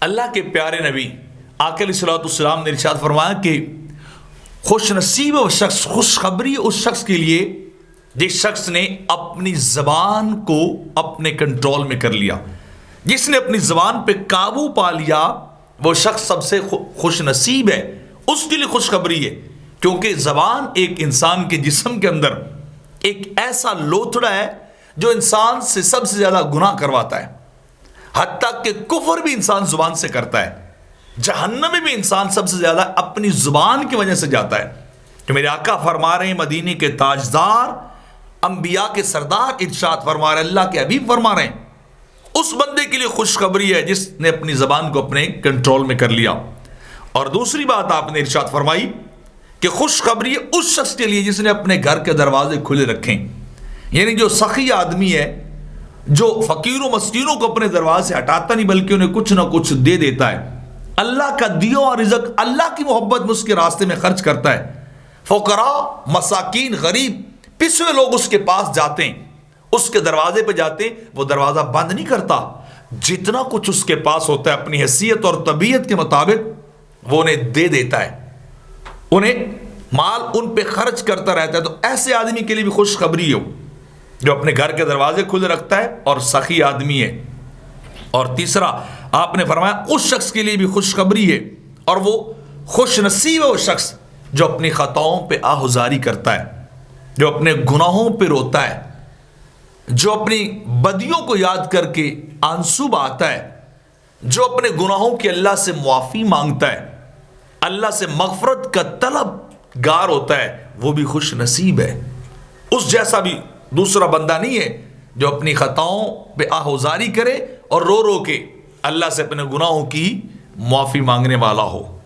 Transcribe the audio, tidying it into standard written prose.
اللہ کے پیارے نبی آقا علیہ الصلوۃ والسلام نے ارشاد فرمایا کہ خوش نصیب وہ شخص، خوشخبری اس شخص کے لیے جس شخص نے اپنی زبان کو اپنے کنٹرول میں کر لیا، جس نے اپنی زبان پہ قابو پا لیا، وہ شخص سب سے خوش نصیب ہے، اس کے لیے خوشخبری ہے۔ کیونکہ زبان ایک انسان کے جسم کے اندر ایک ایسا لوتھڑا ہے جو انسان سے سب سے زیادہ گناہ کرواتا ہے، حتیٰ کہ کفر بھی انسان زبان سے کرتا ہے، جہنم میں بھی انسان سب سے زیادہ اپنی زبان کی وجہ سے جاتا ہے۔ کہ میرے آقا فرما رہے ہیں، مدینے کے تاجدار، انبیاء کے سردار ارشاد فرما رہے ہیں، اللہ کے حبیب فرما رہے ہیں، اس بندے کے لیے خوشخبری ہے جس نے اپنی زبان کو اپنے کنٹرول میں کر لیا۔ اور دوسری بات آپ نے ارشاد فرمائی کہ خوشخبری اس شخص کے لیے جس نے اپنے گھر کے دروازے کھلے رکھیں، یعنی جو سخی آدمی ہے، جو فقیروں مسکینوں کو اپنے دروازے سے ہٹاتا نہیں بلکہ انہیں کچھ نہ کچھ دے دیتا ہے، اللہ کا دیا اور رزق، اللہ کی محبت میں اس کے راستے میں خرچ کرتا ہے۔ فقراء، مساکین، غریب، پسوے لوگ اس کے پاس جاتے ہیں، اس کے دروازے پہ جاتے ہیں، وہ دروازہ بند نہیں کرتا، جتنا کچھ اس کے پاس ہوتا ہے اپنی حیثیت اور طبیعت کے مطابق وہ انہیں دے دیتا ہے، انہیں مال ان پہ خرچ کرتا رہتا ہے۔ تو ایسے آدمی کے لیے بھی خوشخبری ہو جو اپنے گھر کے دروازے کھلے رکھتا ہے اور سخی آدمی ہے۔ اور تیسرا آپ نے فرمایا اس شخص کے لیے بھی خوشخبری ہے، اور وہ خوش نصیب ہے وہ شخص جو اپنی خطاؤں پہ آہذاری کرتا ہے، جو اپنے گناہوں پہ روتا ہے، جو اپنی بدیوں کو یاد کر کے آنسو بہاتا ہے، جو اپنے گناہوں کی اللہ سے معافی مانگتا ہے، اللہ سے مغفرت کا طلب گار ہوتا ہے، وہ بھی خوش نصیب ہے۔ اس جیسا بھی دوسرا بندہ نہیں ہے جو اپنی خطاؤں پہ آہذاری کرے اور رو رو کے اللہ سے اپنے گناہوں کی معافی مانگنے والا ہو۔